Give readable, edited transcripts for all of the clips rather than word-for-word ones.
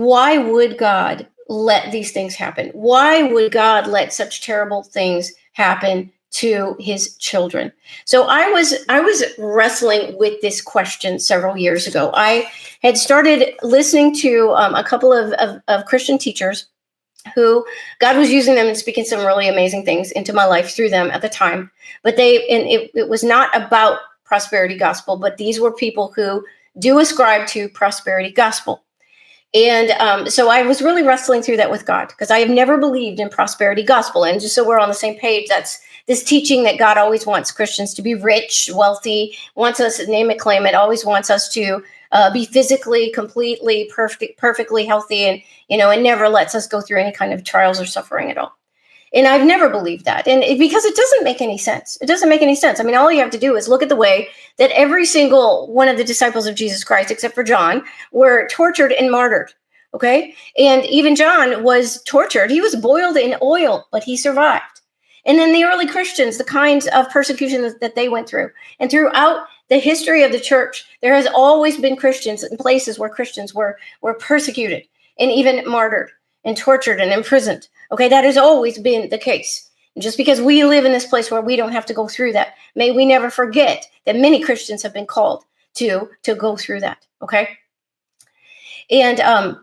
why would God let these things happen? Why would God let such terrible things happen to his children? So I was wrestling with this question several years ago. I had started listening to a couple of Christian teachers who God was using them and speaking some really amazing things into my life through them at the time. But it was not about prosperity gospel, but these were people who do ascribe to prosperity gospel. And so I was really wrestling through that with God, because I have never believed in prosperity gospel. And just so we're on the same page, that's this teaching that God always wants Christians to be rich, wealthy, wants us to name it, claim it, always wants us to be physically, completely, perfectly healthy, and never lets us go through any kind of trials or suffering at all. And I've never believed that. Because it doesn't make any sense. It doesn't make any sense. I mean, all you have to do is look at the way that every single one of the disciples of Jesus Christ, except for John, were tortured and martyred. Okay. And even John was tortured. He was boiled in oil, but he survived. And then the early Christians, the kinds of persecution that they went through. And throughout the history of the church, there has always been Christians in places where Christians were persecuted and even martyred and tortured and imprisoned. Okay, that has always been the case. And just because we live in this place where we don't have to go through that, may we never forget that many Christians have been called to go through that. Okay. And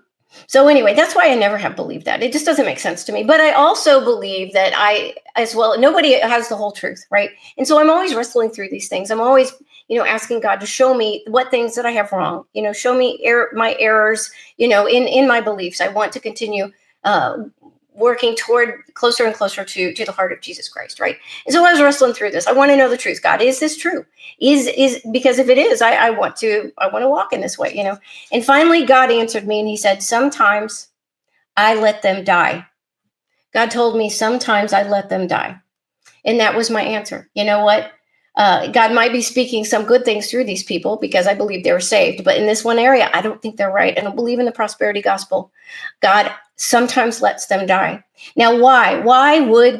so anyway, that's why I never have believed that. It just doesn't make sense to me. But I also believe that nobody has the whole truth, right? And so I'm always wrestling through these things. I'm always, asking God to show me what things that I have wrong, show me my errors, in my beliefs. I want to continue working toward closer and closer to the heart of Jesus Christ, right? And so I was wrestling through this. I want to know the truth. God, is this true? Because if it is, I want to walk in this way, And finally, God answered me and he said, sometimes I let them die. God told me sometimes I let them die. And that was my answer. You know what? God might be speaking some good things through these people because I believe they were saved. But in this one area, I don't think they're right. I don't believe in the prosperity gospel. God sometimes lets them die. Now, why? Why would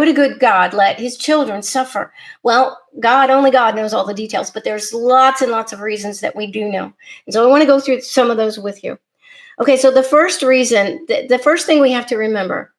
a good God let his children suffer? Well, only God knows all the details, but there's lots and lots of reasons that we do know. And so I want to go through some of those with you. Okay, so the first reason, the first thing we have to remember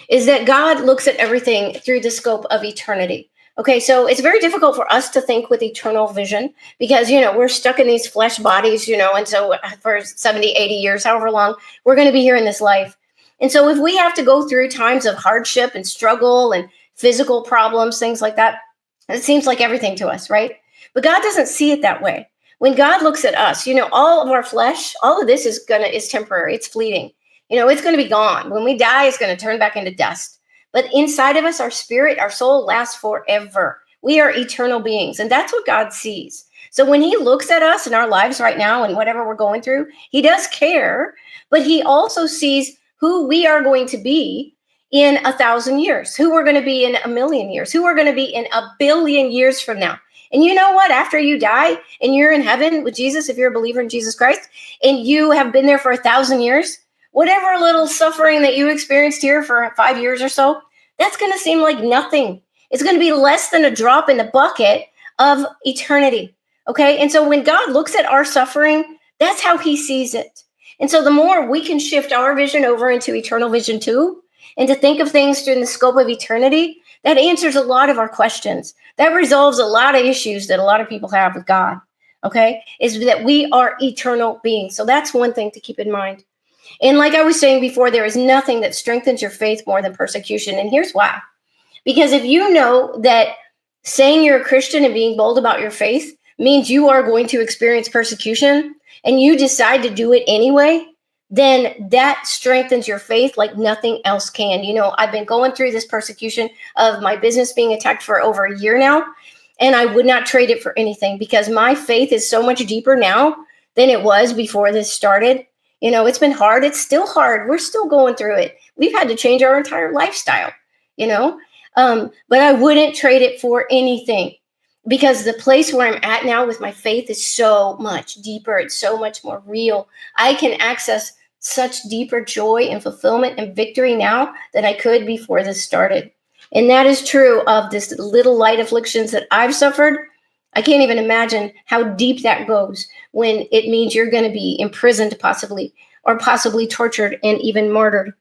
is that God looks at everything through the scope of eternity. Okay, so it's very difficult for us to think with eternal vision because, we're stuck in these flesh bodies, and so for 70, 80 years, however long, we're going to be here in this life. And so if we have to go through times of hardship and struggle and physical problems, things like that, it seems like everything to us, right? But God doesn't see it that way. When God looks at us, all of our flesh, all of this is temporary. It's fleeting. It's going to be gone. When we die, it's going to turn back into dust. But inside of us, our spirit, our soul lasts forever. We are eternal beings. And that's what God sees. So when he looks at us in our lives right now and whatever we're going through, he does care, but he also sees who we are going to be in 1,000 years, who we're going to be in 1,000,000 years, who we're going to be in 1,000,000,000 years from now. And you know what? After you die and you're in heaven with Jesus, if you're a believer in Jesus Christ, and you have been there for 1,000 years, whatever little suffering that you experienced here for 5 years or so, that's going to seem like nothing. It's going to be less than a drop in the bucket of eternity. Okay. And so when God looks at our suffering, that's how he sees it. And so the more we can shift our vision over into eternal vision too, and to think of things through the scope of eternity, that answers a lot of our questions. That resolves a lot of issues that a lot of people have with God. Okay. Is that we are eternal beings. So that's one thing to keep in mind. And like I was saying before, there is nothing that strengthens your faith more than persecution. And here's why. Because if you know that saying you're a Christian and being bold about your faith means you are going to experience persecution and you decide to do it anyway, then that strengthens your faith like nothing else can. I've been going through this persecution of my business being attacked for over a year now, and I would not trade it for anything because my faith is so much deeper now than it was before this started. It's been hard. It's still hard. We're still going through it. We've had to change our entire lifestyle, but I wouldn't trade it for anything because the place where I'm at now with my faith is so much deeper. It's so much more real. I can access such deeper joy and fulfillment and victory now than I could before this started. And that is true of this little light afflictions that I've suffered. I can't even imagine how deep that goes when it means you're going to be imprisoned possibly or possibly tortured and even martyred.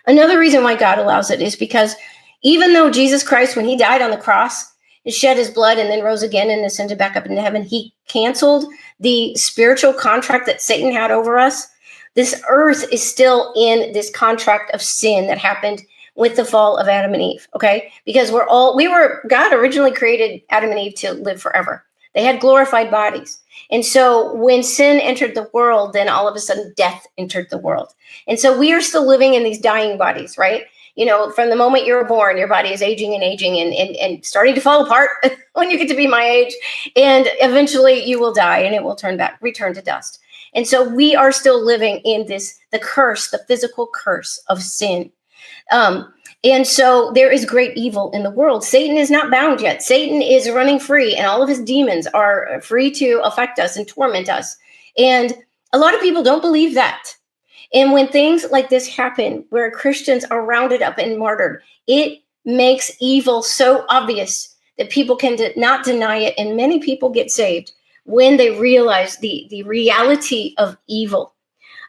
Another reason why God allows it is because even though Jesus Christ, when he died on the cross, he shed his blood and then rose again and ascended back up into heaven, he canceled the spiritual contract that Satan had over us. This earth is still in this contract of sin that happened with the fall of Adam and Eve, okay? Because God originally created Adam and Eve to live forever. They had glorified bodies. And so when sin entered the world, then all of a sudden death entered the world. And so we are still living in these dying bodies, right? You know, from the moment you're born, your body is aging and starting to fall apart when you get to be my age. And eventually you will die and it will return to dust. And so we are still living in the physical curse of sin. And so there is great evil in the world. Satan is not bound yet. Satan is running free, and all of his demons are free to affect us and torment us. And a lot of people don't believe that. And when things like this happen, where Christians are rounded up and martyred, it makes evil so obvious that people can not deny it. And many people get saved when they realize the reality of evil.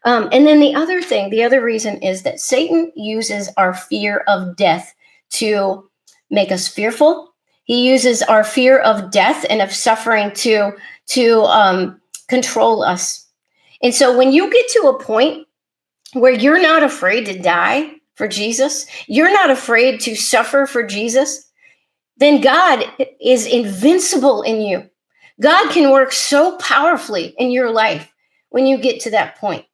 And then the other reason is that Satan uses our fear of death to make us fearful. He uses our fear of death and of suffering to control us. And so when you get to a point where you're not afraid to die for Jesus, you're not afraid to suffer for Jesus, then God is invincible in you. God can work so powerfully in your life when you get to that point.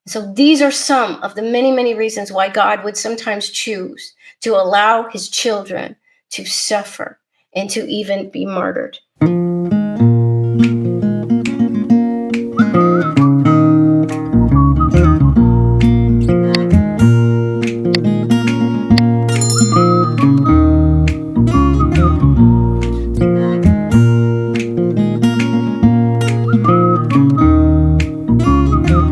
So these are some of the many, many reasons why God would sometimes choose to allow his children to suffer and to even be martyred.